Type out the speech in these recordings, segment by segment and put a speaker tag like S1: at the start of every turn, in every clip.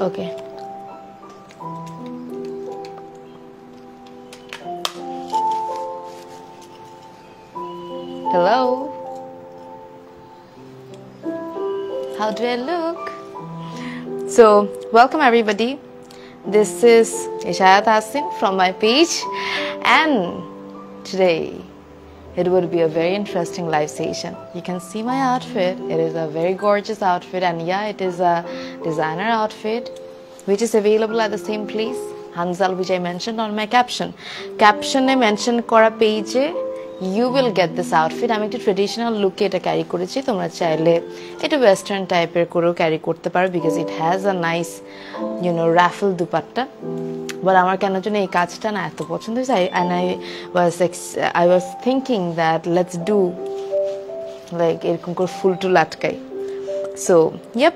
S1: Okay. Hello. How do I look? So, welcome everybody. This is Ishayat Hassin from my page, and today it would be a very interesting live session. You can see my outfit. It is a very gorgeous outfit, and yeah, it is a designer outfit which is available at the same place, Hanzal, which I mentioned on my caption. Caption I mentioned kora page you will get this outfit. আমি একটা traditional লুকে এটা carry করেছি, তোমরা চাইলে এটা western টাইপের করেও ক্যারি করতে পারো because it has a nice raffle dupatta. But আমার কেন যেন এই কাজটা না এত পছন্দ হয়েছে, I was thinking that let's do like এরকম করে ফুল টুল আটকাই। So yep,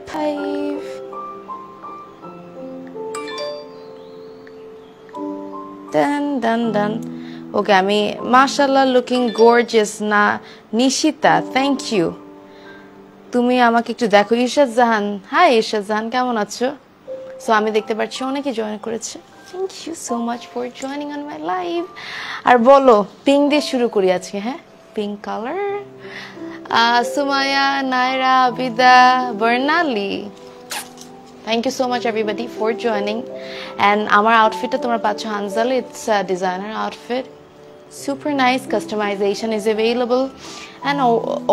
S1: done. Okay, আমি মাশাআল্লাহ লুকিং গর্জিয়াস না নিশিতা, থ্যাংক ইউ। তুমি আমাকে একটু দেখো। ইরশাদ জাহান, হাই ইরশাদ জাহান, কেমন আছো? সো আমি দেখতে পাচ্ছি অনেকে জয়েন করেছে, thank you so much for joining on my live. আর বলো, পিঙ্ক দিয়ে শুরু করি আজকে, হ্যাঁ pink colour. Sumaya, Nayra, Abida, Barnali, thank you so much everybody for joining. And our outfit tomra pacho Hanzal, it's a designer outfit, super nice. Customization is available and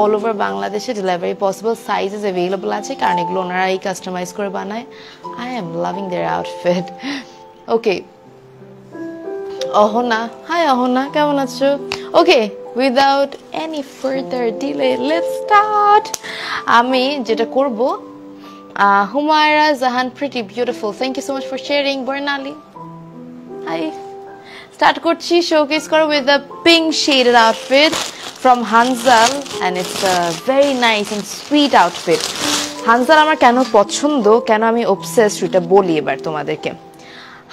S1: all over Bangladesh delivery possible. Size is available ache karon eglo onara ei customize kore banay. I am loving their outfit. Okay, Ahona, hi Ahona, kemon acho? Okay, without any further delay, let's start. Ami jeta korbo, Humaira Zahan, pretty beautiful. Thank you so much for sharing. Bernali, hi. Start korchi showcase karo with a pink shaded outfit from Hanzal, and it's a very nice and sweet outfit. Hanzal amar keno pochondo, keno ami obsessed এটা বলি এবার তোমাদেরকে।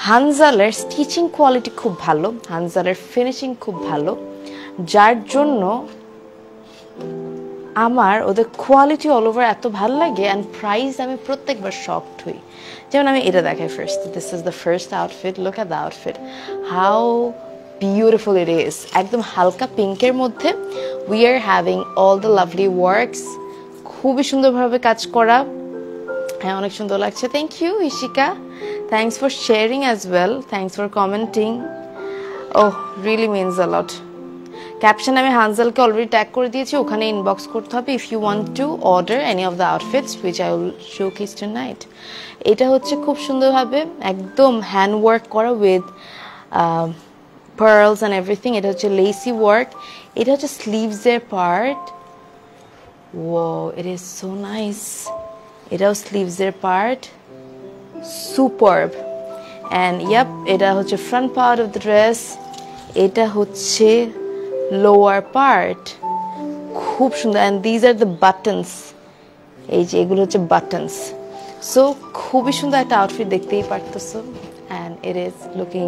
S1: হানজালের stitching quality খুব ভালো, হানজালের finishing খুব ভালো, যার জন্য আমার ওদের কোয়ালিটি অল ওভার এত ভালো লাগে অ্যান্ড প্রাইস আমি প্রত্যেকবার শকড হই। যেমন আমি এটা দেখাই first, this is the first outfit, look at the outfit, how beautiful it is. একদম হালকা পিঙ্কের মধ্যে we are having all the lovely works, খুবই সুন্দরভাবে কাজ করা, হ্যাঁ অনেক সুন্দর লাগছে। Thank you Ishika, thanks for sharing as well, thanks for commenting, oh really means a lot. Caption আমি হানজালকে অলরেডি ট্যাগ করে দিয়েছি, ওখানে ইনবক্স করতে হবে if you want to order any of the outfits which I will showcase tonight. এটা হচ্ছে খুব সুন্দরভাবে একদম হ্যান্ড ওয়ার্ক করা উইথ পার্লস অ্যান্ড এভরিথিং। এটা হচ্ছে লেসি ওয়ার্ক, এটা হচ্ছে স্লিভসের part. Oh it is so nice, এটাও স্লিভসের পার্ট, সুপারব। অ্যান্ড ইয়াপ, এটা হচ্ছে front part of the dress, এটা হচ্ছে লোয়ার পার্ট, খুব সুন্দর। And these are the buttons, এই যে এগুলো হচ্ছে বাটনস। সো খুবই সুন্দর একটা আউটফিট, দেখতেই পারতেছো। And it is looking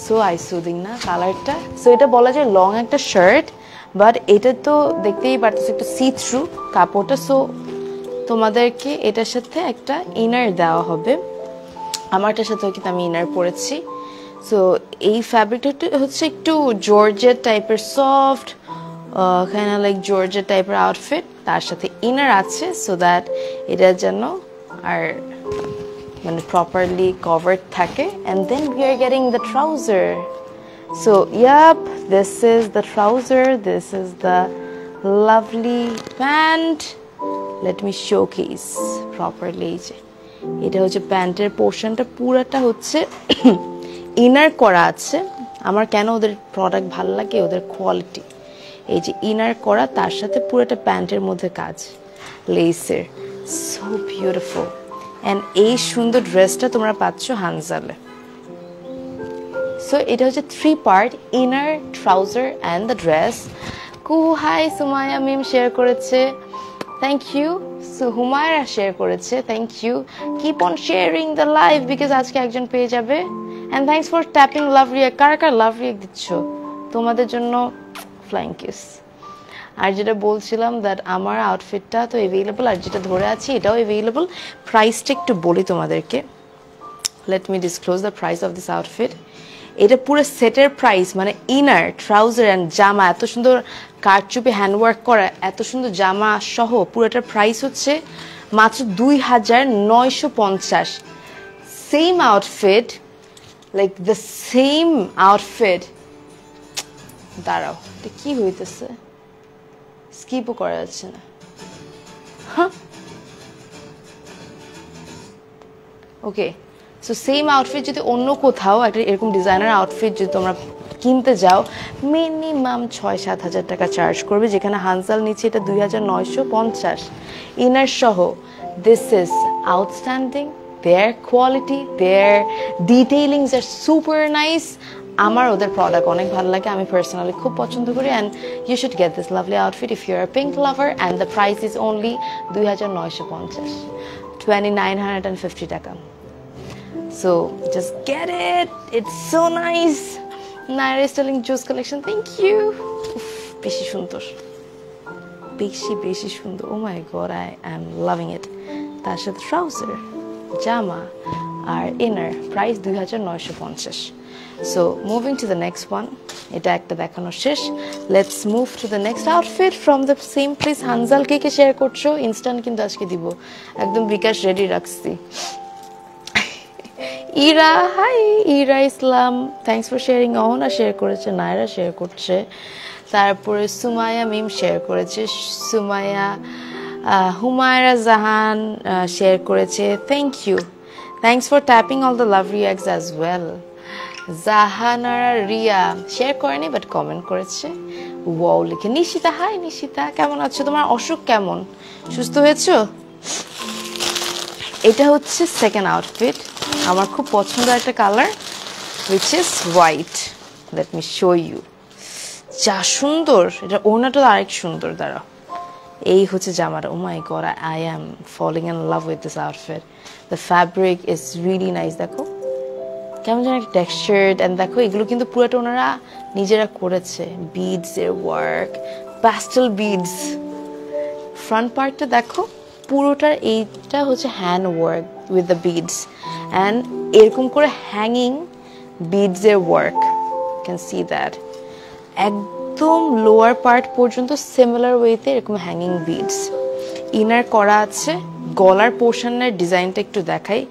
S1: so eye soothing না কালারটা। সো এটা বলা যায় লং একটা শার্ট, বাট এটা তো দেখতেই পারতেছো একটু সি থ্রু কাপড়টা। সো তোমাদেরকে এটার সাথে একটা ইনার দেওয়া হবে, আমারটার সাথেও কিন্তু আমি ইনার পরেছি। সো এই ফ্যাব্রিকটা হচ্ছে একটু জর্জেট টাইপের, soft kind of like georgette টাইপের আউটফিট, তার সাথে ইনার আছে সো দ্যাট এটা যেন আর মানে প্রপারলি কভার্ড থাকে। And then we are getting the trouser. So yup, this is the trouser, this is the lovely pant. Let me showcase properly. এটা হচ্ছে প্যান্টের পোর্শনটা, পুরাটা হচ্ছে ইনার করা আছে। আমার কেন ওদের প্রোডাক্ট ভালো লাগে, ওদের কোয়ালিটি। এই যে ইনার করা, তার সাথে পুরোটা প্যান্টের মধ্যে কাজ লেসের, সো বিউটিফুল। অ্যান্ড এই সুন্দর ড্রেসটা তোমরা পাচ্ছ হানজালে। সো এটা হচ্ছে 3 part, inner, trouser and the dress. Hi Sumaya Mim share করেছে, thank you. So Humayra share করেছে, thank you. Keep on sharing the live because আজকে একজন পেয়ে যাবে। And thanks for tapping love react. কার কার লাভ রিয়েক্ট দিচ্ছ, তোমাদের জন্য ফ্লাইং কিস। আর যেটা বলছিলাম দ্যাট আমার আউটফিটটা তো অ্যাভেলেবল, আর যেটা ধরে আছি এটাও অ্যাভেলেবল। প্রাইসটা একটু বলি তোমাদেরকে, let me disclose the price of this outfit. এটা পুরো সেটের প্রাইস, মানে ইনার, ট্রাউজার অ্যান্ড জামা, এত সুন্দর কারচুপি হ্যান্ডওয়ার্ক করা, এত সুন্দর জামা সহ পুরোটার প্রাইস হচ্ছে মাত্র 2,950। Same outfit, like the same outfit, দাঁড়াও এটা কি হইতেছে, স্কিপও করা যাচ্ছে না। ওকে, সো সেম আউটফিট যদি অন্য কোথাও একটা এরকম ডিজাইনার আউটফিট যদি তোমরা কিনতে যাও, মিনিমাম 6-7 হাজার টাকা চার্জ করবে, যেখানে হানজাল নিচে এটা 2,950 ইনার সহ। This is outstanding, their quality, their detailings are super nice. আমার ওদের প্রোডাক্ট অনেক ভালো লাগে, আমি পার্সোনালি খুব পছন্দ করি, and you should get this lovely outfit if you are pink lover, and the price is only 2,950, 2,950 টাকা। So just get it, it's so nice. Naira is telling Juice collection, thank you. বেশি সুন্দর, বেশি সুন্দর, oh my god, I am loving it. তার সাথে trouser, জামা আর inner, price 2,950। So moving to the next one, এটা একটা দেখানো শেষ, let's move to the next outfit from the same place. Hanzal কে কে শেয়ার করছো, ইনস্ট্যান্ট কিন্তু আজকে দিব, একদম বিকাশ রেডি রাখছি। Ira, hi Ira Islam, thanks for sharing. Ahona share করেছে, নায়রা শেয়ার করছে, তারপরে সুমাইয়া মিম শেয়ার করেছে, সুমাইয়া, হুমায়রা জাহান শেয়ার করেছে, thank you, thanks for tapping all the love reacts as well. Jahanara Riya share করেনি বাট কমেন্ট করেছে, ওয়াও লিখে। নিশিতা, হাই নিশিতা, কেমন আছো, তোমার অসুখ কেমন, সুস্থ হয়েছো? এটা হচ্ছে সেকেন্ড আউটফিট, আমার খুব পছন্দের একটা colour, which is white. Let me show you. যা সুন্দর, এটা ওড়নাটা আরেক সুন্দর, দাঁড়াও, এই হচ্ছে জামাটা। Oh my god, I am falling in love with this outfit. The fabric is really nice, দেখো কেমন যেন একটা টেক্সচার্ড, এন্ড দেখো এগুলো কিন্তু পুরোটা ওনারা নিজেরা করেছে, বিডস এর ওয়ার্ক, প্যাস্টেল বিডস। ফ্রন্ট পার্টটা দেখো পুরোটার, এইটা হচ্ছে hand work with the beads, and এরকম করে হ্যাঙ্গিং বিডস এর ওয়ার্ক, ক্যান সি দ্যাট। একদম লোয়ার পার্ট পর্যন্ত সিমিলার ওয়েতে এরকম হ্যাঙ্গিং বিডস, ইনার করা আছে। গলার পোর্শনের ডিজাইনটা একটু দেখাই,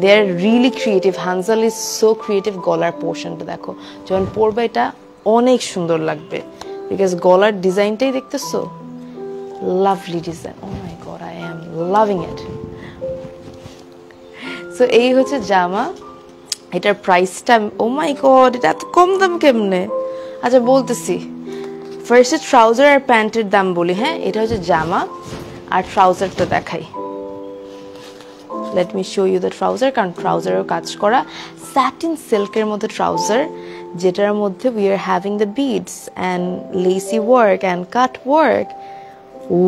S1: they are really creative, Hanzal is so creative. গলার পোর্শনটা দেখো, যখন পরবে এটা অনেক সুন্দর লাগবে, বিকজ গলার ডিজাইনটাই দেখতেছো, lovely design. Oh my God, I am loving it. So এই হচ্ছে জামা, এটার প্রাইসটা, ও মাই গড, এটা এত কম দাম কেমনে? আচ্ছা বলতেছি, ফার্স্টে ট্রাউজার আর প্যান্টের দাম বলি। হ্যাঁ, এটা হচ্ছে জামা, আর ট্রাউজারটা দেখাই। Let me show you the trouser, কারণ ট্রাউজারও কাজ করা, স্যাটিন সিল্কের মধ্যে ট্রাউজার, যেটার মধ্যে we are having the beads and lacy work and cut work.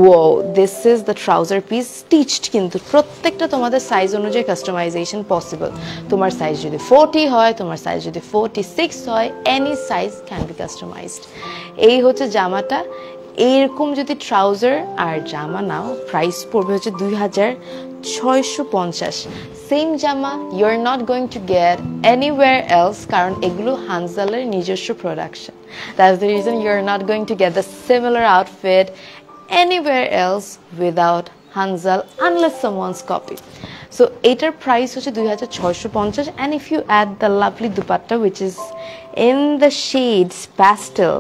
S1: Wow, this is the trouser piece, stitched, কিন্তু প্রত্যেকটা তোমাদের সাইজ অনুযায়ী কাস্টমাইজেশন পসিবল। তোমার সাইজ যদি 40 হয়, তোমার সাইজ যদি 46 হয়, any size can be customized. এই হচ্ছে জামাটা। এইরকম যদি ট্রাউজার আর জামা নাও, প্রাইস পড়বে হচ্ছে 2,650। সেম জামা you are not going to get anywhere else, কারণ এগুলো হানজালের নিজস্ব production. That's the reason you are not going to get the similar outfit anywhere else without Hanzal unless someone's copy. So এটার price হচ্ছে 2,650, and if you add the lovely dupatta which is in the shades pastel,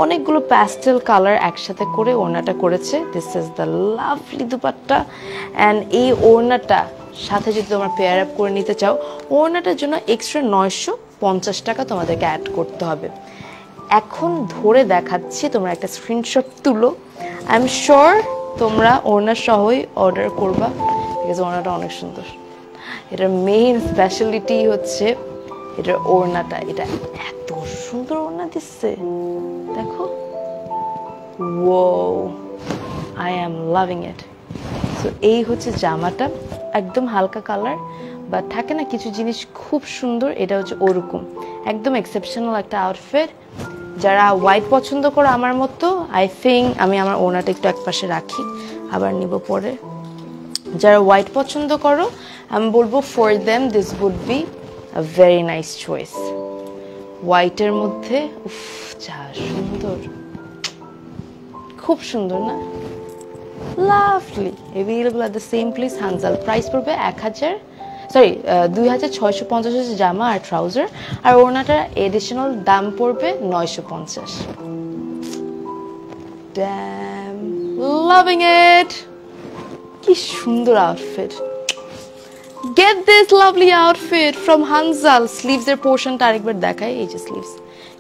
S1: অনেকগুলো pastel colour একসাথে করে ওড়নাটা করেছে। This is the lovely dupatta, and এই ওড়নাটা সাথে যদি তোমরা পেয়ার আপ করে নিতে চাও, ওড়নাটার জন্য এক্সট্রা 950 টাকা তোমাদেরকে অ্যাড করতে হবে। এখন ধরে দেখাচ্ছি, তোমরা একটা স্ক্রিনশট তুলো, আই এম শিওর তোমরা ওড়না সহই অর্ডার করবা, বিকজ ওড়নাটা অনেক সুন্দর। এটার মেইন স্পেশালিটি হচ্ছে এটার ওড়নাটা, এটা এত সুন্দর ওড়না দিচ্ছে দেখো, wow, I am loving it. So এই হচ্ছে জামাটা, একদম হালকা কালার, বা থাকে না কিছু জিনিস খুব সুন্দর, এটা হচ্ছে ওরকম একদম এক্সেপশনাল একটা আউটফিট। যারা হোয়াইট পছন্দ করো আমার মতো, আই থিঙ্ক আমি আমার ওনাটা একটু একপাশে রাখি, আবার নিব পরে। যারা হোয়াইট পছন্দ করো আমি বলবো for them this would be a very nice choice. হোয়াইটের মধ্যে উফ যা সুন্দর, খুব সুন্দর না? Lovely. Available at the same place Hanzal. Price পড়বে 2650 হচ্ছে জামা আর ট্রাউজার, আর ওড়নাটার এডিশনাল দাম পড়বে 950। Damn, loving it. কি সুন্দর outfit. Get this lovely outfit from Hanzal. Sleeves এর পোর্শনটা আরেকবার দেখাই, এই যে স্লিভস,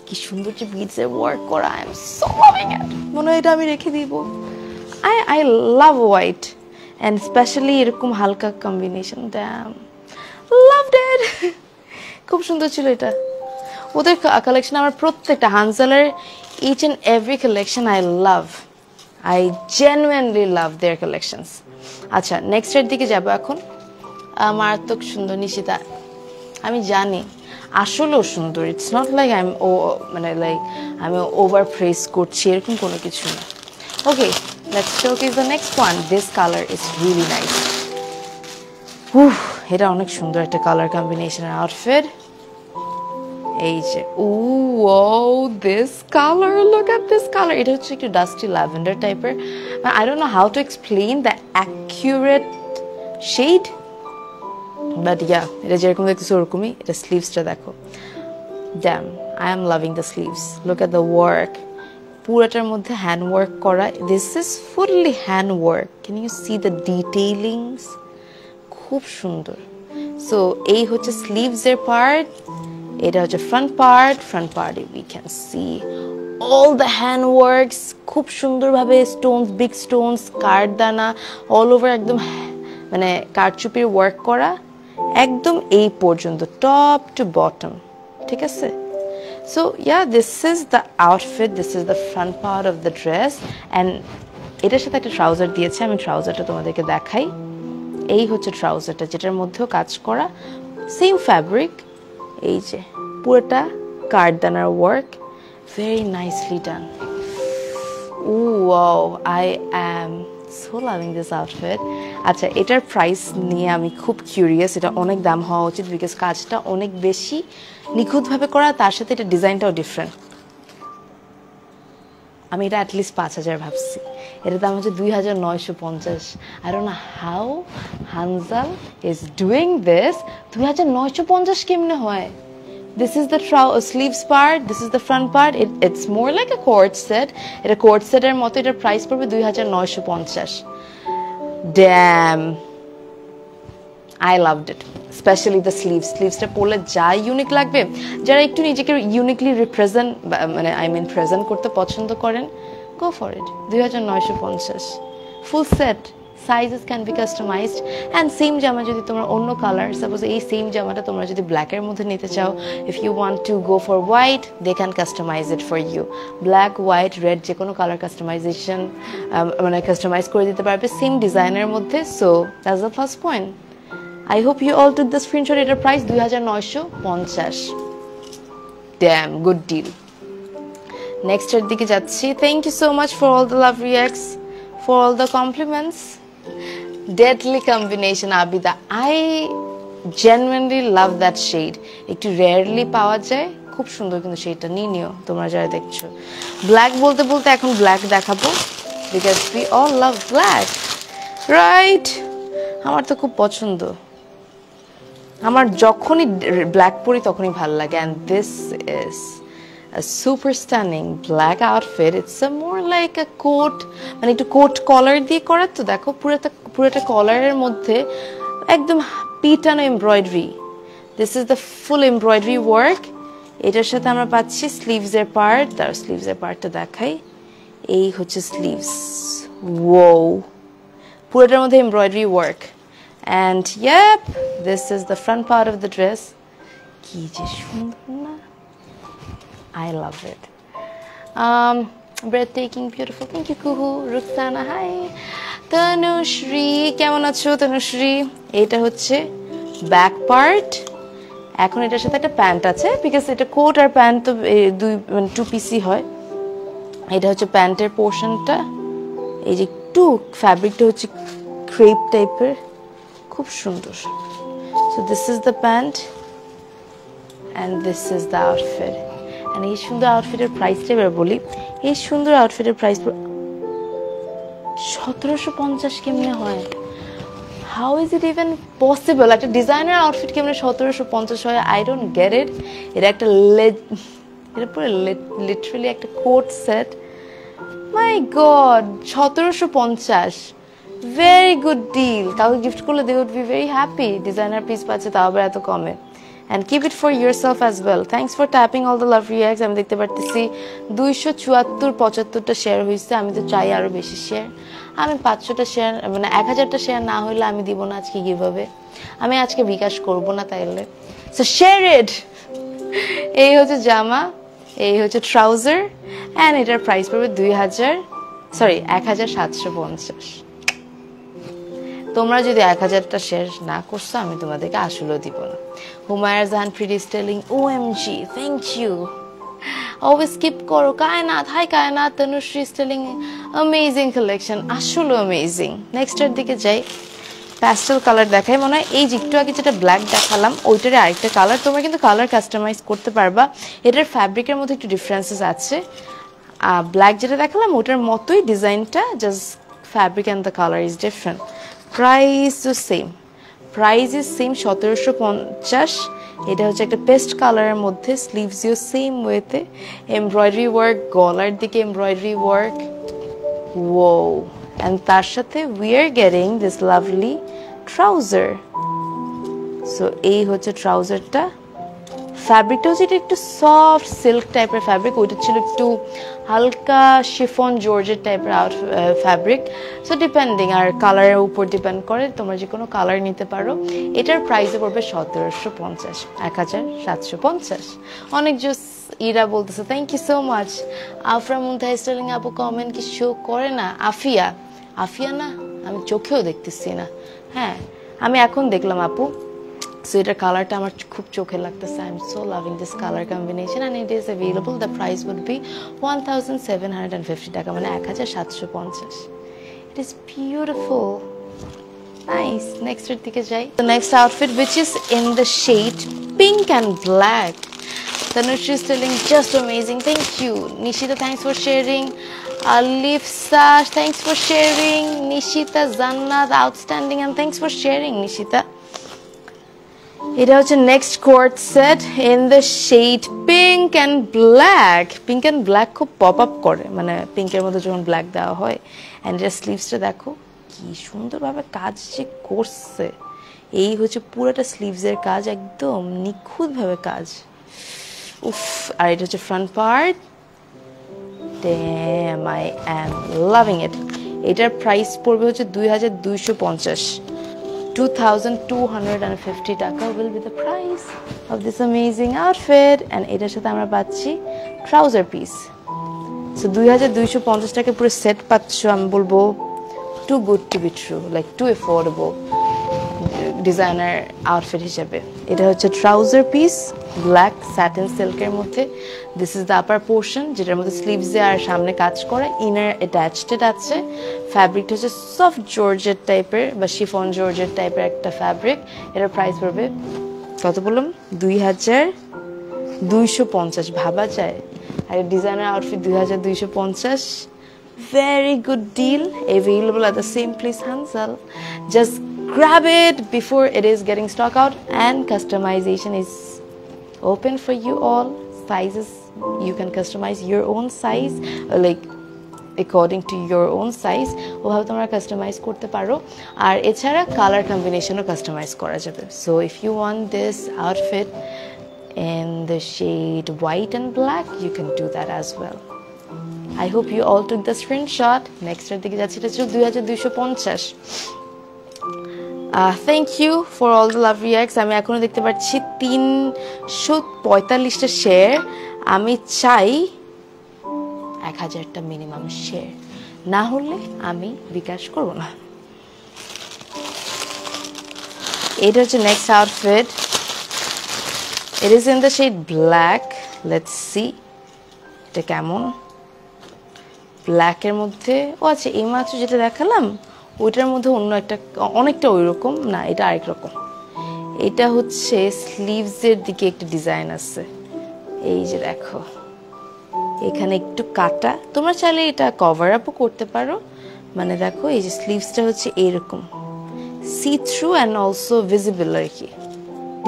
S1: কি সুন্দর যে বিডস এর ওয়ার্ক করা। আই এম সো লাভিং ইট। মনে হয় এটা আমি রেখে দিব। I love white and especially এরকম হালকা কম্বিনেশন। Dam, loved it. খুব সুন্দর ছিল এটা। ওদের কালেকশন আমার প্রত্যেকটা হানজালের each and every collection I love. I genuinely love their collections. আচ্ছা, নেক্সট এর দিকে যাব এখন। মারাত্মক সুন্দর নিশিতা, আমি জানি আসলেও সুন্দর। It's not like I am মানে লাইক আমি ওভার প্রেস করছি, এরকম কোনো কিছু না। ওকে, let's showcase the next one. This color is really nice. এটা অনেক সুন্দর একটা কালার কম্বিনেশনের আউটফিট। এই যে this color, look at this color. এটা হচ্ছে একটু ডাস্টি ল্যাভেন্ডার টাইপের। I don't know how to explain the accurate shade, but yeah, এটা যেরকম দেখতেছো ওরকমই। এটা স্লিভসটা দেখো। Damn, I am loving the sleeves. Look at the work. পুরোটার মধ্যে হ্যান্ড ওয়ার্ক করা। This is fully hand work. Can you see the detailings? খুব সুন্দর। সো এই হচ্ছে স্লিভস এর পার্ট, এটা হচ্ছে ফ্রন্ট পার্ট। ফ্রন্ট পার্টে we can see all the hand works, খুব সুন্দরভাবে স্টোনস, বিগ স্টোনস, কাঠদানা অল ওভার, একদম মানে কারচুপির ওয়ার্ক করা একদম এই পর্যন্ত, টপ টু বটম। ঠিক আছে? So yeah, this is the outfit, this is the front part of the dress, and এটার সাথে একটা ট্রাউজার দিয়েছে। আমি ট্রাউজারটা তোমাদেরকে দেখাই। এই হচ্ছে ট্রাউজারটা, যেটার মধ্যেও কাজ করা, সেম ফ্যাব্রিক। এই যে পুরোটা কাঠদানার work, very nicely done. Wow, I am so loving this outfit. আচ্ছা, এটার প্রাইস নিয়ে আমি খুব কিউরিয়াস। এটা অনেক দাম হওয়া উচিত, বিকজ কাজটা অনেক বেশি নিখুঁতভাবে করা, তার সাথে এটা ডিজাইনটাও ডিফারেন্ট। আমি এটা অ্যাটলিস্ট 5000 ভাবছি। এটার দাম হচ্ছে 2950। I don't know how Hanzal is doing this. 2950 কেমনে হয়? This is the sleeves part, this is the front part. It's more like a cord set. এটা cord set এর মতো। এটার প্রাইস পড়বে 2950। Damn, I loved it. Especially the sleeves. Sleevesটা পরলে যা unique লাগবে। যারা একটু নিজেকে ইউনিকলি রিপ্রেজেন্ট মানে প্রেজেন্ট করতে পছন্দ করেন, go for it. 2950 full set. Sizes can be customised. And same জামা যদি তোমার অন্য কালার, সাপোজ এই সেম জামাটা তোমরা যদি ব্ল্যাকের মধ্যে নিতে চাও, if you want to go for white, they can customise it for you. Black, white, red যে কোনো কালার কাস্টমাইজেশন মানে কাস্টমাইজ করে দিতে পারবে সেম ডিজাইনের মধ্যে। So that's the first point. I hope you all took the screenshot. এটার price 2950। Damn, good deal. Next এর দিকে যাচ্ছি। Thank you so much for all the love reacts, for all the compliments. Deadly combination, Abida. I genuinely love that shade. একটু rarely পাওয়া যায়, খুব সুন্দর কিন্তু শেডটা। নিও তোমরা যারা দেখছো। ব্ল্যাক বলতে বলতে এখন ব্ল্যাক দেখাবো, because we all love black, right? আমার তো খুব পছন্দ। আমার যখনই ব্ল্যাক পরি তখনই ভালো লাগে। And this is a super stunning black outfit. It's a more like a coat, মানে একটু কোট কলার দিয়ে করা। তো দেখো পুরোটা কলারের মধ্যে একদম পিটানো embroidery. This is the full embroidery work. এটার সাথে আমরা পাচ্ছি স্লিভসের পার্ট। তার স্লিভসের পার্টটা দেখাই। এই হচ্ছে স্লিভস। ওয়াও, পুরোটার মধ্যে embroidery work. And yep, this is the front part of the dress. কি যে সুন্দর না? I love it. Breathtaking, beautiful. Thank you, Kuhu. Ruxana, hi. Tanushri, কেমন আছো Tanushri? এটা হচ্ছে ব্যাক পার্ট এখন এটার সাথে একটা প্যান্ট আছে, বিকজ এটা কোট আর প্যান্ট তো দুই মানে 2 পিসই হয়। এটা হচ্ছে প্যান্টের পোর্শনটা, এই যে একটু ফ্যাব্রিকটা হচ্ছে ক্রেপ টাইপের, খুব সুন্দর। So this is the pant and this is the outfit. And এই সুন্দর আউটফিটের প্রাইসটা এবার বলি। এই সুন্দর আউটফিটের প্রাইস 1750 কেমনে হয়? How is it even possible? একটা ডিজাইনার আউটফিট কেমনে 1750 হয়? I don't get it. এটা একটা এটা পুরো লিটারালি একটা coord set. My God, 1750, very good deal. কাউকে গিফট করলে they would be very happy. Designer piece পাচ্ছে, তাও আবার এত কমে। And keep it for yourself as well. Thanks for tapping all the love reacts. আমি দেখতে পারতেছি 274-75টা শেয়ার হয়েছে। আমি তো চাই আরো বেশি শেয়ার। আমি 500টা শেয়ার মানে 1000টা শেয়ার না হইলে আমি দিব না আজকে কিভাবে। আমি আজকে বিকাশ করব না তাইলে। So share it. এই হচ্ছে জামা, এই হচ্ছে ট্রাউজার, এন্ড এটার প্রাইস পড়বে 1750। তোমরা যদি 1000টা শেয়ার না করছো আমি তোমাদেরকে আসলেও দিব না। Humayra Jahan pretty styling OMG, thank you. Always keep করো। Kaynat, hi Kaynat. Tanushree styling amazing collection, আসলে অ্যামেজিং। নেক্সটের দিকে যাই। প্যাস্টেল কালার দেখাই মনে হয়। এই যে একটু আগে যেটা ব্ল্যাক দেখালাম ওইটারে আরেকটা কালার। তোমরা কিন্তু কালার কাস্টমাইজ করতে পারবা। এটার ফ্যাব্রিকের মধ্যে একটু ডিফারেন্সেস আছে। ব্ল্যাক যেটা দেখালাম ওটার মতোই ডিজাইনটা, just fabric and the colour is different. Price তো সেম, প্রাইস ইজ সেম 1750। এটা হচ্ছে একটা পেস্ট কালারের মধ্যে, স্লিভসিও সেম ওয়েতে, এমব্রয়ডারি ওয়ার্ক, গলার দিকে এমব্রয়ডারি ওয়ার্ক। ওয়ো, অ্যান্ড তার সাথে we are getting this lovely trouser. So এই হচ্ছে ট্রাউজারটা। ফ্যাব্রিকটা হচ্ছে এটা একটু সফট সিল্ক টাইপের ফ্যাব্রিক, ওইটা ছিল একটু হালকা শিফন জর্জেট টাইপের ফ্যাব্রিক। সো ডিপেন্ডিং, আর কালারের উপর ডিপেন্ড করে, তোমরা যে কোনো কালার নিতে পারো। এটার প্রাইসে পড়বে 1750, 1750। অনেক জোস ইরা বলতেছে, thank you so much. Afra Muntaha styling আপু কমেন্ট কি শো করে না? আফিয়া, আফিয়া না, আমি চোখেও দেখতেছি না। হ্যাঁ, আমি এখন দেখলাম আপু। সো এটার কালারটা আমার খুব চোখে লাগতেছে। I am so loving this colour combination and it is available. The price would be 1750 টাকা, মানে 1750। It is beautiful, nice. নেক্সটের দিকে যাই। The next outfit which is in the shade pink and black. Tanushri is telling just amazing, thank you. Nishita, thanks for sharing. Alif Sash, thanks for sharing. Nishita Zannat, outstanding, and thanks for sharing Nishita. এটা হচ্ছে next coord set in the shade pink and black. Pink and black খুব pop up করে, মানে পিঙ্কের মধ্যে যখন black দেওয়া হয়। অ্যান্ড এর স্লিভসটা দেখো কি সুন্দরভাবে কাজ যে করছে। এই হচ্ছে পুরোটা স্লিভসের কাজ, একদম নিখুঁতভাবে কাজ। উফ, আর এটা হচ্ছে front part. Damn, I am loving it. এটার প্রাইস পড়বে হচ্ছে 2250, 2250 টাকা will be the price of this amazing outfit. and এটার সাথে আমরা পাচ্ছি ট্রাউজার পিস। সো 2250 টাকা পুরো সেট পাচ্ছ। আমি বলবো too good to be true, like too affordable designer outfit হিসেবে। এটা হচ্ছে ট্রাউজার পিস, ব্ল্যাক স্যাটিন সিল্কের মধ্যে। This is the upper portion, যেটার মধ্যে স্লিভসে আর সামনে কাজ করে, ইনার অ্যাটাচড আছে। ফ্যাব্রিকটা হচ্ছে সফট জর্জেট টাইপের বা শিফন জর্জেট টাইপের একটা ফ্যাব্রিক। এটার প্রাইস পড়বে কত বললাম? 2250। ভাবা যায়? আর designer outfit 2250। Very good deal, available at the same place Hansal. Just grab it before it is getting stock out, and customization is open for you all. Sizes, you can customize your own size, like according to your own size. ওভাবে তোমরা customise করতে পারো। আর এছাড়া colour কম্বিনেশনও customise করা যাবে। So if you want this outfit in the shade white and black, you can do that as well. I hope you all took the screenshot. Next এর দিকে যাচ্ছে, এটা ছিল 2250। Thank you for all the love reacts. আমি এখনো দেখতে পাচ্ছি 345টা share. আমি চাই 1000টা মিনিমাম শেয়ার, না হলে আমি বিকাশ করব না। এটা হচ্ছে next outfit. It is in the shade black. Let's see এটা কেমন ব্ল্যাক এর মধ্যে ও আচ্ছা এই মাত্র যেটা দেখালাম ওইটার মধ্যে অন্য একটা অনেকটা ওইরকম না এটা আরেক রকম এটা হচ্ছে স্লিভস এর দিকে একটা ডিজাইন আছে এই যে দেখো এখানে একটু কাটা তোমরা চাইলে এটা কভার আপও করতে পারো মানে দেখো এই যে স্লিভসটা হচ্ছে এরকম see through and also visible আর কি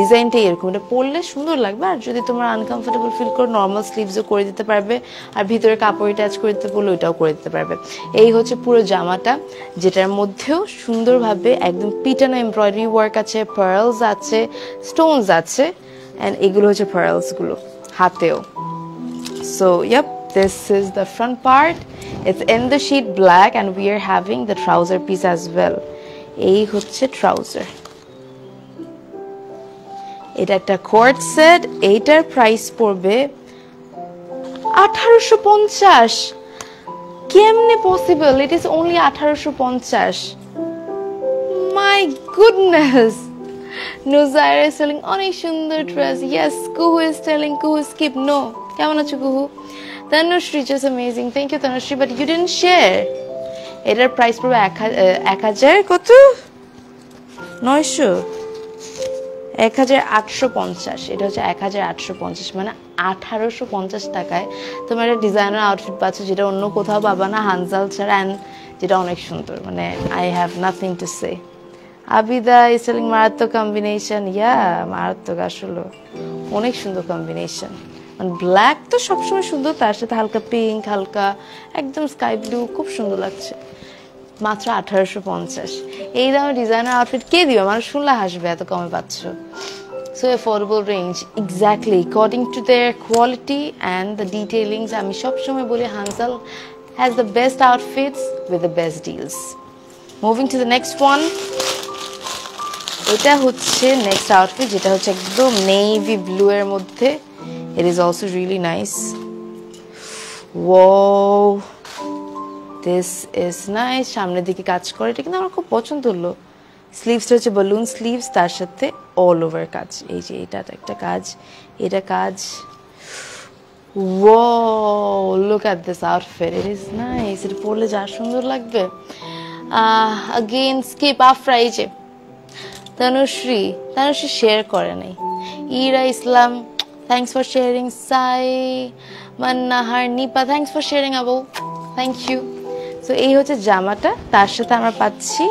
S1: ডিজাইনটা এরকম এটা পরলে সুন্দর লাগবে আর যদি তোমরা আনকমফোর্টেবল ফিল করো নরমাল স্লিভসও করে দিতে পারবে আর ভিতরে কাপড় অ্যাটাচ করে দিতে বলে ওইটাও করে দিতে পারবে এই হচ্ছে পুরো জামাটা যেটার মধ্যেও সুন্দরভাবে একদম পিটানো এমব্রয়ডারি ওয়ার্ক আছে পার্লস আছে স্টোনস আছে এন্ড এগুলো হচ্ছে পার্লসগুলো হাতেও so yup this is the front part it's in the shade black and we are having the trouser piece as well এই হচ্ছে trouser এটা একটা কোর্ট সেট এইটার প্রাইস পড়বে 1850 কেমনে possible it is only 1850 my goodness Nuzaira is selling অনেক সুন্দর dress yes Kuhu is telling Kuhu skip no কেমন আছো কুহু Tanushree just amazing thank you Tanushree but you didn't share এটার প্রাইস পড়বে 1000 কত 900 1850 এটা হচ্ছে 1850 মানে 1850 টাকায় তোমরা একটা ডিজাইনার আউটফিট পাচ্ছ যেটা অন্য কোথাও পাবা না হানজাল ছাড়া এন্ড যেটা অনেক সুন্দর মানে I have nothing to say Abida is selling মারাত্মক কম্বিনেশন ইয়া মারাত্মক আসলে অনেক সুন্দর কম্বিনেশন মানে ব্ল্যাক তো সবসময় সুন্দর তার সাথে হালকা পিঙ্ক হালকা একদম স্কাই ব্লু খুব সুন্দর লাগছে মাত্র 1850 এই দামে ডিজাইনার আউটফিট কে দিবে মানুষ শুনলে হাসবে এত কমে পাচ্ছ so affordable range exactly according to their quality and the detailings আমি সবসময় বলি Hanzal has the best outfits with the best deals moving to the next one এটা হচ্ছে নেক্সট আউটফিট যেটা হচ্ছে একদম নেভি ব্লু এর মধ্যে it is also really nice wow this is nice সামনের দিকে কাজ করে এটা কিন্তু আমার খুব পছন্দ হলো স্লিভসটা হচ্ছে বালুন স্লিভস তার সাথে অল ওভার কাজ এই যে এটা একটা কাজ এটা কাজ wow look at this outfit it is nice এটা পরলে যা সুন্দর লাগবে अगेन স্কিপ আফরা এই যে তনুশ্রী শেয়ার করে নাই Ira Islam thanks for sharing Sai Mannahar Nipa thanks for sharing Abu thank you so এই হচ্ছে জামাটা তার সাথে আমরা পাচ্ছি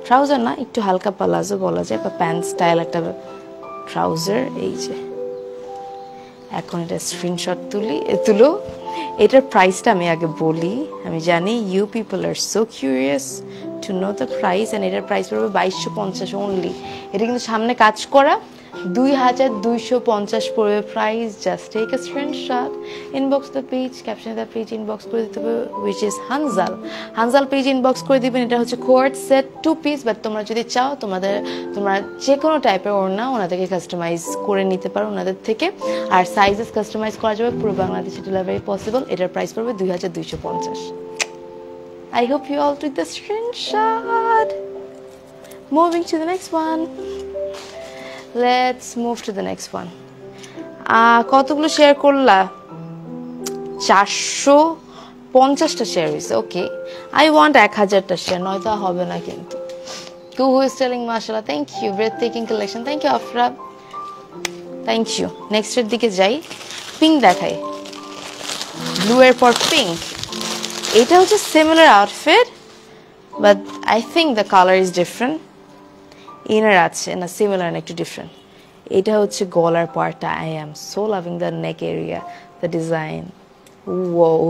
S1: ট্রাউজার না একটু হালকা পালাজো বলা যায় বা প্যান্ট স্টাইল একটা ট্রাউজার এই যে এখন এটা স্ক্রিনশট তুলো এটার প্রাইসটা আমি আগে বলি আমি জানি you people are so curious to know the price and এটার প্রাইস পড়বে 2250 অনলি এটা কিন্তু সামনে কাজ করা 2250 পড়বে price just take a screenshot inbox the page ক্যাপশনে দ্য পেজ ইনবক্স করে দিতে হবে which is Hanzal page inbox করে দিবেন এটা হচ্ছে কোয়ার্ট সেট 2 পিস বাট তোমরা যদি চাও তোমরা যে কোনো টাইপের ওড়না ওনাদেরকে কাস্টমাইজ করে নিতে পারো ওনাদের থেকে আর সাইজেস কাস্টমাইজ করা যাবে পুরো বাংলাদেশে ডেলিভারি পসিবল এটার প্রাইস পড়বে 2250 I hope you all took the screenshot. Moving to the next one. Let's move to the next one. কতগুলো শেয়ার করলা 450টা শেয়ার হয়েছে ওকে আই ওয়ান্ট 1000টা শেয়ার নয়তো হবে না কিন্তু Kuhu is telling mashallah thank you breathtaking collection thank you Afra thank you next এর দিকে যাই পিঙ্ক দেখাই ব্লু এর পর পিঙ্ক এটা হচ্ছে similar outfit but I think the colour is different inner আছে না সিমিলার না একটু ডিফারেন্ট এটা হচ্ছে গলার পার্টটা I am so loving the neck area the design wow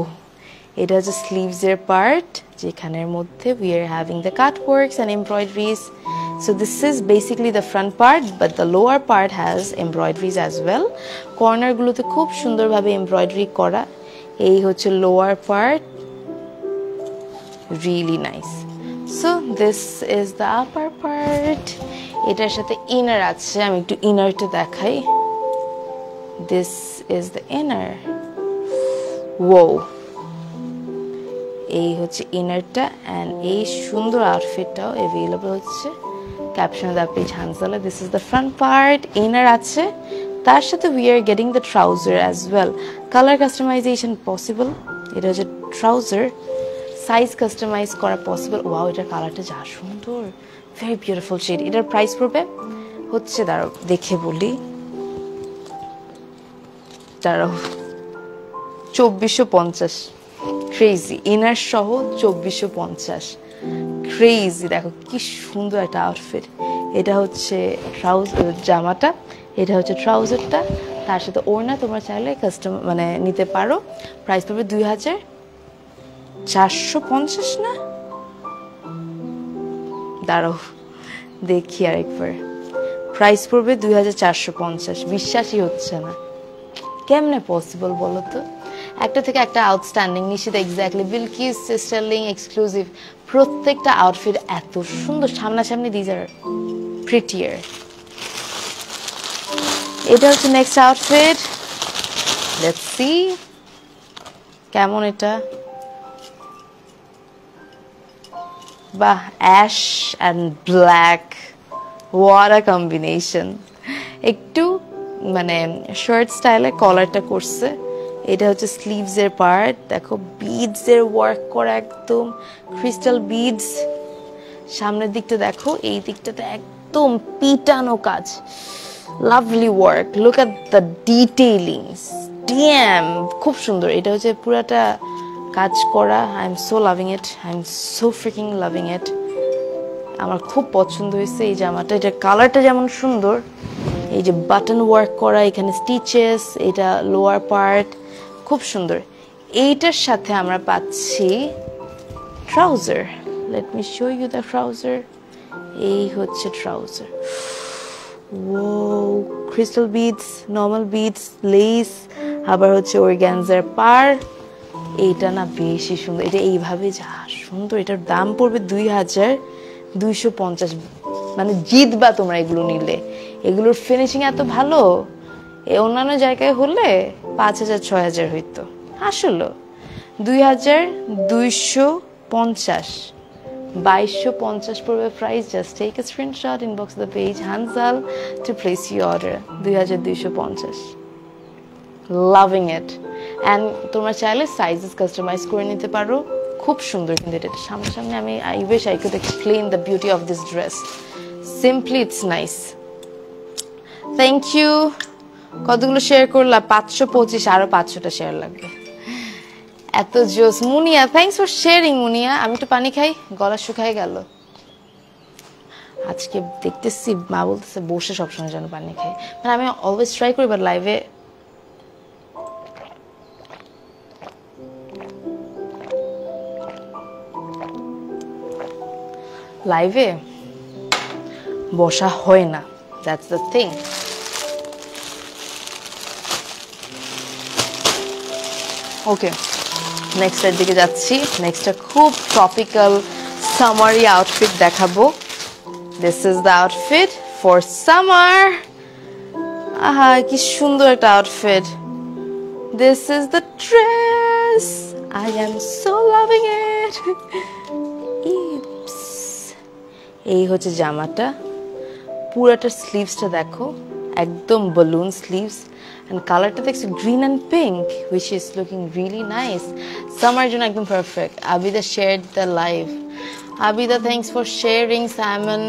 S1: এটা হচ্ছে স্লিভস এর পার্ট যেখানের মধ্যে we are having the cut works and embroideries so this is basically the front part but the lower part has embroideries as well কর্নারগুলোতে খুব সুন্দরভাবে embroidery করা এই হচ্ছে lower part really nice so this is the upper part এটার সাথে inner আছে আমি একটু ইনারটা দেখাই this is the inner wow এই হচ্ছে ইনারটা এন্ড এই সুন্দর আউটফিটটাও अवेलेबल হচ্ছে ক্যাপশনে দেওয়া page Hanzala. This is the front part, inner আছে, তার সাথে we are getting the trouser as well. Colour customisation possible, এটা হচ্ছে ট্রাউজার, সাইজ কাস্টমাইজ করা পসিবল। ওয়াও, এটার কালারটা যা সুন্দর, ভেরি বিউটিফুল শেড। এটার প্রাইস পড়বে হচ্ছে, দাঁড়াও দেখে বলি, দাঁড়াও 2450। ক্রেজি, ইনার সহ 2450, ক্রেজি। দেখো কি সুন্দর একটা আউটফিট। এটা হচ্ছে জামাটা, এটা হচ্ছে ট্রাউজারটা, তার সাথে ওড়না। তোমরা চাইলে মানে নিতে পারো। প্রাইস পড়বে 2450 না, দাঁড়াও দেখি আরেকবার। প্রাইস পড়বে 2450, বিশ্বাসই হচ্ছে না। কেমনে পসিবল বলো তো? একটা থেকে একটা outstanding. Nishita exactly, Bilkis Sterling exclusive, প্রত্যেকটা আউটফিট এত সুন্দর সামনাসামনি। These are prettier. এটা হচ্ছে নেক্সট আউটফিট, লেটস সি কেমন এটা। বাহ, ash and black, what a combination. একটু মানে শার্ট স্টাইলে কলারটা করছে। এটা হচ্ছে স্লিভস এর পার্ট, দেখো বিডস এর ওয়ার্ক করা, একদম ক্রিস্টাল বিডস। সামনের দিকটা দেখো, এই দিকটাতে একদম পিটানো কাজ, lovely work. Look at the detailings, damn খুব সুন্দর। এটা হচ্ছে পুরাটা কাজ করা। I am so loving it, I am so freaking loving it. আমার খুব পছন্দ হয়েছে এই জামাটা। এটা কালারটা যেমন সুন্দর, এই যে বাটন ওয়ার্ক করা, এখানে স্টিচেস, এটা লোয়ার পার্ট, খুব সুন্দর। এইটার সাথে আমরা পাচ্ছি trouser. Let me show you the trouser. এই হচ্ছে ট্রাউজার। ও, crystal beads, normal beads, lace, আবার হচ্ছে অর্গানজার পার। এইটা না বেশি সুন্দর, এটা এইভাবে যা সুন্দর। এটার দাম পড়বে 2250। মানে জিতবা তোমরা এগুলো নিলে। এগুলোর ফিনিশিং এত ভালো, অন্যান্য জায়গায় হলে 5000 6000 হইতো। আসলে 2250, 2250 পড়বে price. Just take a screenshot, inbox the page Hanzal to place your order. 2250, loving it. And তোমরা চাইলে সাইজেস কাস্টমাইজ করে নিতে পারো, খুব সুন্দর। কিন্তু এটা সামনে আমি I wish I could explain the beauty of this dress. Simply it's nice. Thank you. কতগুলো শেয়ার করলা? 525, আরো 500টা শেয়ার লাগবে। এত জোস। Muniya, thanks for sharing. Muniya, আমি একটু পানি খাই, গলা শুকায় গেল। আজকে দেখতেছি মা বলতেছে বসে সবসময় যেন পানি খাই। মানে আমি অলওয়েজ ট্রাই করি, বাট লাইভে বসা হয় না, দ্যাটস দ্য থিং। ওকে, নেক্সটের দিকে যাচ্ছি। নেক্সটটা খুব ট্রপিক্যাল সামারি আউটফিট দেখাবো। This is the outfit for summer. আহা, কি সুন্দর একটা outfit. This is the dress, I am so loving ইট। এই হচ্ছে জামাটা, পুরাটা স্লিভসটা দেখো, একদম বালুন স্লিভস। And কালারটা দেখছো green and pink, which is looking really nice. Summer জন্য একদম perfect. Abida shared the live. Abida, thanks for sharing. Simon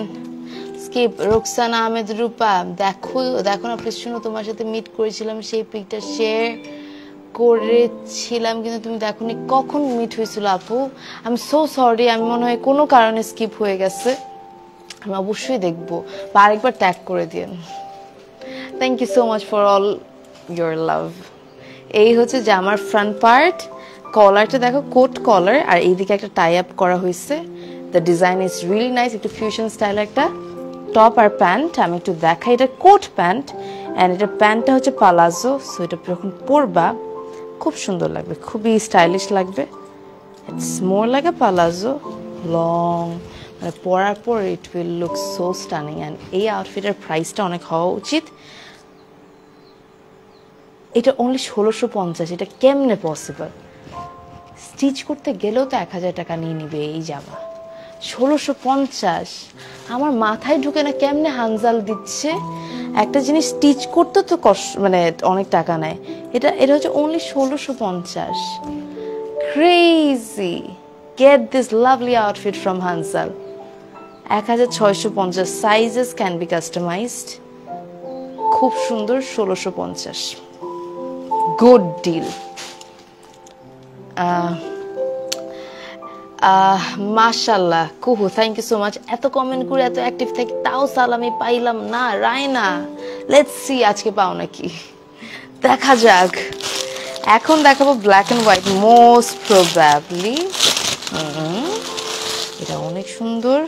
S1: skip, Roksana Ahmed Rupa, দেখো না প্লিজ, শুনো, তোমার সাথে মিট করেছিলাম, সেই পিকটা শেয়ার করেছিলাম কিন্তু তুমি দেখোনি। কখন মিট হয়েছিল আপু? আই এম সো সরি, আমি মনে হয় কোনো কারণে স্কিপ হয়ে গেছে। আমি অবশ্যই দেখবো, বা আরেকবার ট্যাগ করে দিন। Thank you so much for all your love. এই হচ্ছে জামার ফ্রন্ট পার্ট। কলারটা দেখো, কোট কলার, আর এইদিকে একটা টাই আপ করা হয়েছে। The design is really nice. একটু ফিউশন স্টাইল একটা টপ আর প্যান্ট। আমি একটু দেখাই, এটা কোট প্যান্ট, অ্যান্ড এটা প্যান্টটা হচ্ছে পালাজো। সো এটা যখন পরবা খুব সুন্দর লাগবে, খুবই স্টাইলিশ লাগবে। It's more like a palazzo, long, মানে পরার পর it will look so stunning. And এই আউটফিটের প্রাইসটা অনেক হওয়া উচিত। এটা অনলি 1650। এটা কেমনে পসিবল? স্টিচ করতে গেলেও তো 1000 টাকা নিয়ে নিবে এই জামা। 1650, আমার মাথায় ঢুকে না কেমনে হানজাল দিচ্ছে। একটা জিনিস স্টিচ করতে তো কষ্ট, মানে অনেক টাকা নেয়। এটা হচ্ছে only 1650। Crazy. Get this lovely outfit from Hanzal. 1650। Sizes can be customised. খুব সুন্দর। 1650। Good deal. মাশাল্লাহ Kuhu, thank you so much. এত কমেন্ট করে এত অ্যাক্টিভ থাকি তাও সালামি পাইলাম না। রায়না, লেটস সি আজকে পাও নাকি, দেখা যাক। এখন দেখাবো black and white most probably. এটা অনেক সুন্দর।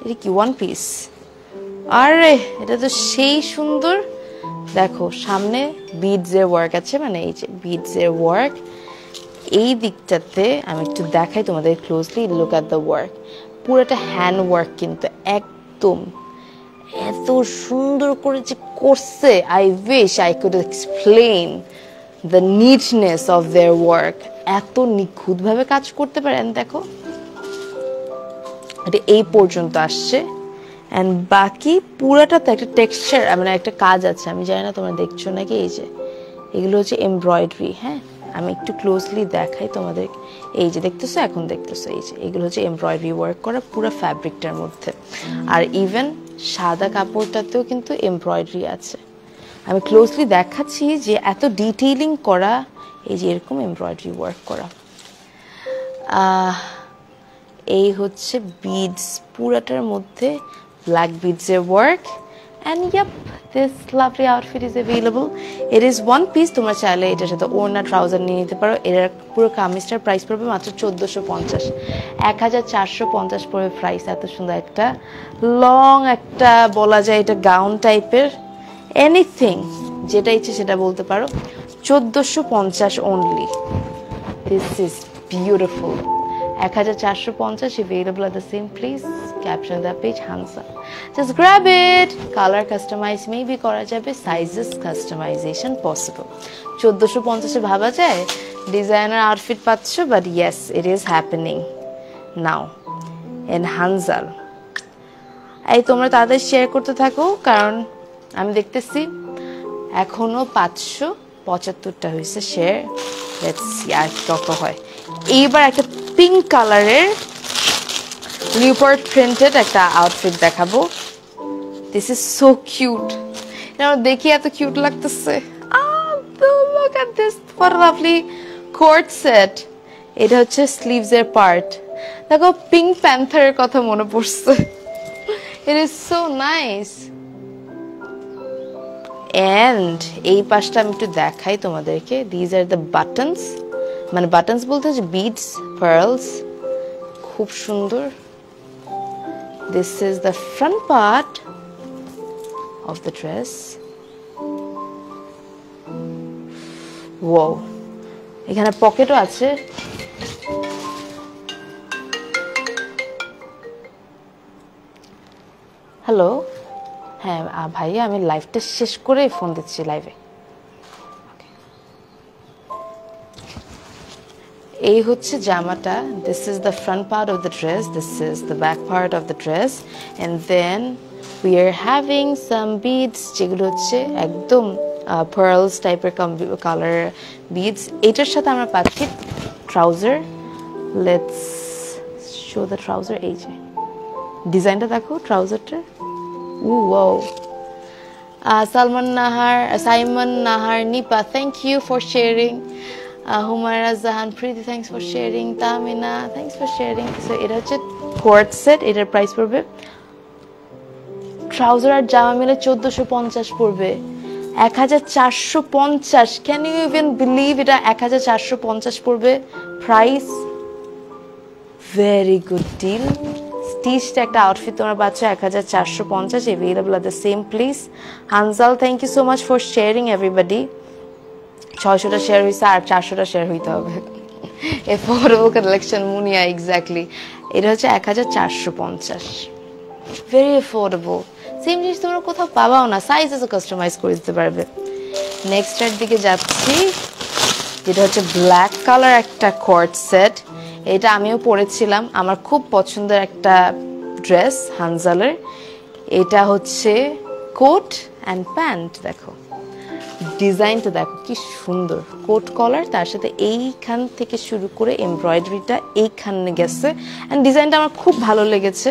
S1: এটা কি ওয়ান পিস? আরে এটা তো সেই সুন্দর। দেখো সামনে বিডস এর ওয়ার্ক আছে, মানে এই যে বিডস এর ওয়ার্ক। এই দিকটাতে আমি একটু দেখাই তোমাদের closely. Look at the work. পুরোটা হ্যান্ড ওয়ার্ক, কিন্তু একদম এত সুন্দর করে যে করছে। I wish I could explain the neatness of their work. এত নিখুঁতভাবে কাজ করতে পারেন। দেখো এটা এই পর্যন্ত আসছে, অ্যান্ড বাকি পুরাটাতে একটা টেক্সচার, মানে একটা কাজ আছে। আমি জানি না তোমরা দেখছো নাকি। এই যে এগুলো হচ্ছে এমব্রয়ডারি। হ্যাঁ, আমি একটু ক্লোজলি দেখাই তোমাদের। এই যে দেখতেছো, এখন দেখতেছো, এই যে এগুলো হচ্ছে এমব্রয়ডারি ওয়ার্ক করা পুরো ফ্যাব্রিকটার মধ্যে। আর ইভেন সাদা কাপড়টাতেও কিন্তু এমব্রয়ডারি আছে। আমি ক্লোজলি দেখাচ্ছি যে এত ডিটেইলিং করা। এই যে এরকম এমব্রয়ডারি ওয়ার্ক করা। এই হচ্ছে বিডস, পুরাটার মধ্যে ব্ল্যাক বিডস এর work. And yep, this lovely outfit is available. It is one piece. তোমরা চাইলে এটার সাথে ওড়না ট্রাউজার নিয়ে নিতে পারো। এর পুরো কামিজটার প্রাইস পড়বে মাত্র 1450। 1450 পড়বে প্রাইস। এত সুন্দর একটা লং, একটা বলা যায় এটা গাউন টাইপের, এনিথিং যেটা ইচ্ছে সেটা বলতে পারো। 1450 only. This is beautiful. 1450 available at the same place. Caption that page Hansa. Just grab it. Color customize maybe করা যাবে, sizes customization possible. 1450 এ ভাবা যায় ডিজাইনার আউটফিট পাচ্ছ, but yes, it is happening now in Hanzal. এই তোমরা তাদের share করতে থাকো, কারণ আমি দেখতেছি এখনো 575টা হয়েছে শেয়ার। লেটস সি আর কত হয়। এইবার একটা পিঙ্ক কালারের লিওপার্ড প্রিন্টেড একটা আউটফিট দেখাবো। This is so cute. এটা দেখি এত কিউট লাগতেছে। Look at this, what a lovely coord set. এটা হচ্ছে স্লিভস এর পার্ট। দেখো পিঙ্ক প্যান্থারের কথা মনে পড়ছে। It is so nice. And এই পাশটা আমি একটু দেখাই তোমাদেরকে। দিজ আর দ্য বাটনস, মানে বাটনস বলতে হচ্ছে বিডস, পার্লস। খুব সুন্দর। This is the front part of the dress. Wow, এখানে পকেটও আছে। হ্যালো, হ্যাঁ ভাইয়া, আমি লাইভটা শেষ করে ফোন দিচ্ছি লাইভে। এই হচ্ছে জামাটা। This is the front part of the dress, this is the back part of the dress, and then we are having some beads, যেগুলো হচ্ছে একদম পার্লস টাইপের কালার বিডস। এটার সাথে আমরা পাচ্ছি trouser. Let's show the trouser. এই যে ডিজাইনটা দেখো ট্রাউজারটা। Wow. Simon Nahar Nipa, thank you for sharing. Humaira Zahan Preeti, thanks for sharing. Tamina, thanks for sharing. So এটা হচ্ছে কোয়ার্ট সেট। এটার প্রাইস পড়বে, ট্রাউজার আর জামা মিলে 1450 পড়বে। 1450। ক্যান ইউ ইভেন বিলিভ এটা 1450 পড়বে price? Very good deal. Stitched একটা আউটফিট তোমরা পাচ্ছ 1450, available at the same place. Hanzal, thank you so much for sharing everybody. 600টা শেয়ার হয়েছে, আর 400টা শেয়ার হইতে হবে। Affordable collection Muniya, exactly. এটা হচ্ছে 1450। Very affordable. সেম জিনিস তোমরা কোথাও পাবাও না, সাইজেসও কাস্টমাইজ করে দিতে পারবে। নেক্সটটার দিকে যাচ্ছি, যেটা হচ্ছে ব্ল্যাক কালার একটা কোয়ার্ট সেট। এটা আমিও পরেছিলাম, আমার খুব পছন্দের একটা ড্রেস হানজালের। এটা হচ্ছে কোট অ্যান্ড প্যান্ট। দেখো ডিজাইনটা দেখো কি সুন্দর, কোট কলার, তার সাথে এইখান থেকে শুরু করে এমব্রয়ডারিটা এইখানে গেছে, অ্যান্ড ডিজাইনটা আমার খুব ভালো লেগেছে।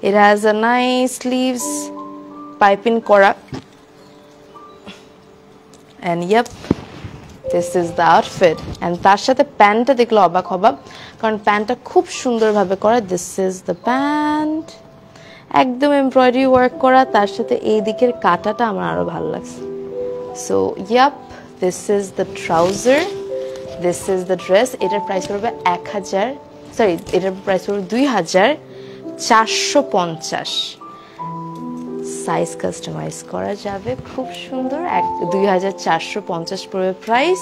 S1: It has a nice sleeves, piping করা, and yup this is the outfit. And তার সাথে প্যান্টটা দেখলে অবাক হবা, কারণ প্যান্টটা খুব সুন্দরভাবে করা। দিস ইজ দ্য প্যান্ট, একদম এমব্রয়ডারি ওয়ার্ক করা, তার সাথে এই দিকের কাটাটা আমার আরো ভালো লাগছে। So yup this is the trouser, this is the dress. এটার প্রাইস পড়বে 1000, সরি এটার প্রাইস পড়বে 2450। সাইজ কাস্টমাইজ করা যাবে খুব সুন্দর। 2450 পড়বে price.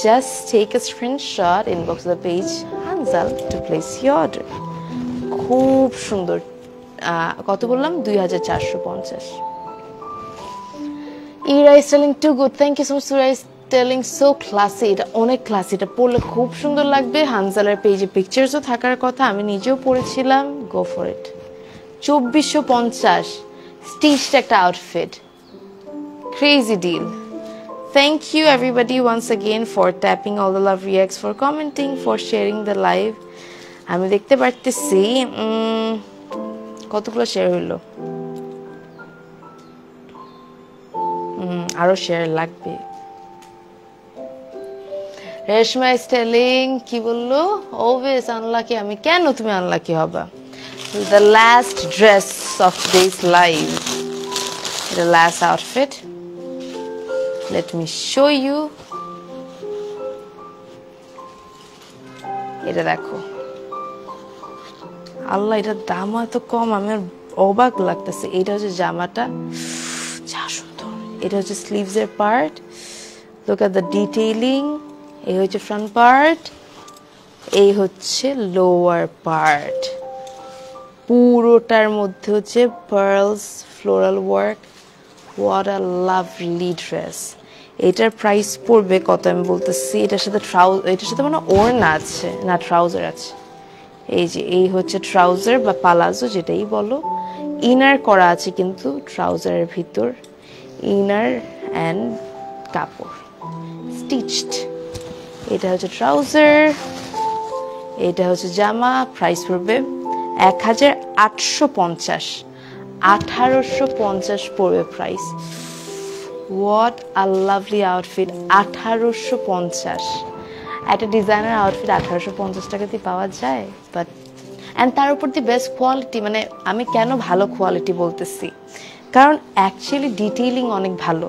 S1: Just take a screenshot, inbox the page Hanzal to place your order. খুব সুন্দর। কত বললাম? 2450। Ira is telling too good, thank you so much. Ira is telling so classy, এটা অনেক ক্লাসি, এটা পরলে খুব সুন্দর লাগবে। হানজালের পেজে পিকচার্সও থাকার কথা, আমি নিজেও পরেছিলাম। Go for it. 2450 স্টিচড একটা outfit, crazy deal. Thank you everybody once again for tapping all the love reacts, for commenting, for sharing the live. আমি দেখতে পারতেছি কতগুলো শেয়ার হইলো, আরো শেয়ার লাগবে। রেশমা ইজ টেলিং, কি বললো? Always unlucky. আমি কেন? তুমি আনলাকি হবা? The last dress of today's live, the last outfit. Let me show you. এটা দেখো, আল্লাহ এটার দাম এত কম, আমার অবাক লাগতেছে। এটা হচ্ছে জামাটা, যা সুন্দর। এটা হচ্ছে স্লিভস এর part, look at the detailing. এই হচ্ছে ফ্রন্ট পার্ট, এই হচ্ছে লোয়ার পার্ট। পুরোটার মধ্যে হচ্ছে pearls, floral work. What a lovely dress. এটার প্রাইস পড়বে কত আমি বলতেছি। এটার সাথে এটার সাথে মানে ওড়না আছে না, ট্রাউজার আছে। এই যে এই হচ্ছে ট্রাউজার বা পালাজো যেটাই বলো, ইনার করা আছে কিন্তু ট্রাউজারের ভিতর, ইনার অ্যান্ড কাপড় স্টিচড। এটা হচ্ছে ট্রাউজার, এটা হচ্ছে জামা। প্রাইস পড়বে 1850, 1850 পড়বে price. What a lovely outfit. 1850 একটা ডিজাইনার আউটফিট 1850 টাকাতেই পাওয়া যায়। বাট অ্যান্ড তার উপর দিয়ে বেস্ট কোয়ালিটি। মানে আমি কেন ভালো কোয়ালিটি বলতেছি, কারণ অ্যাকচুয়ালি ডিটেইলিং অনেক ভালো।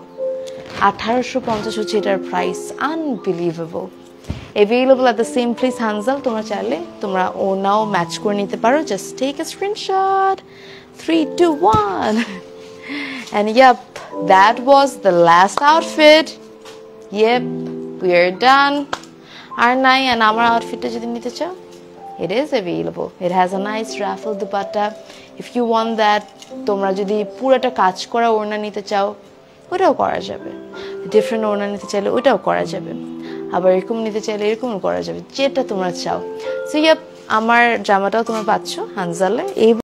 S1: 1850 হচ্ছে এটার price, unbelievable. available at the same place Hanzal. তোমরা চাইলে তোমরা ওনাও ম্যাচ করে নিতে পারো। Just take a screenshot. 3, 2, 1 and yep, that was the last outfit. Yep, we are done. আর নাই। and আমার আউটফিটটা যদি নিতে চাও, it is available. It has a nice raffle dupatta. If you want that, তোমরা যদি পুরোটা কাজ করা ওড়না নিতে চাও, ওটাও করা যাবে। ডিফারেন্ট ওড়না নিতে চাইলে ওটাও করা যাবে, আবার এরকম নিতে চাইলে এরকমও করা যাবে, যেটা তোমরা চাও। সো ইয়াপ, আমার জামাটাও তোমরা পাচ্ছ হানজালে। এই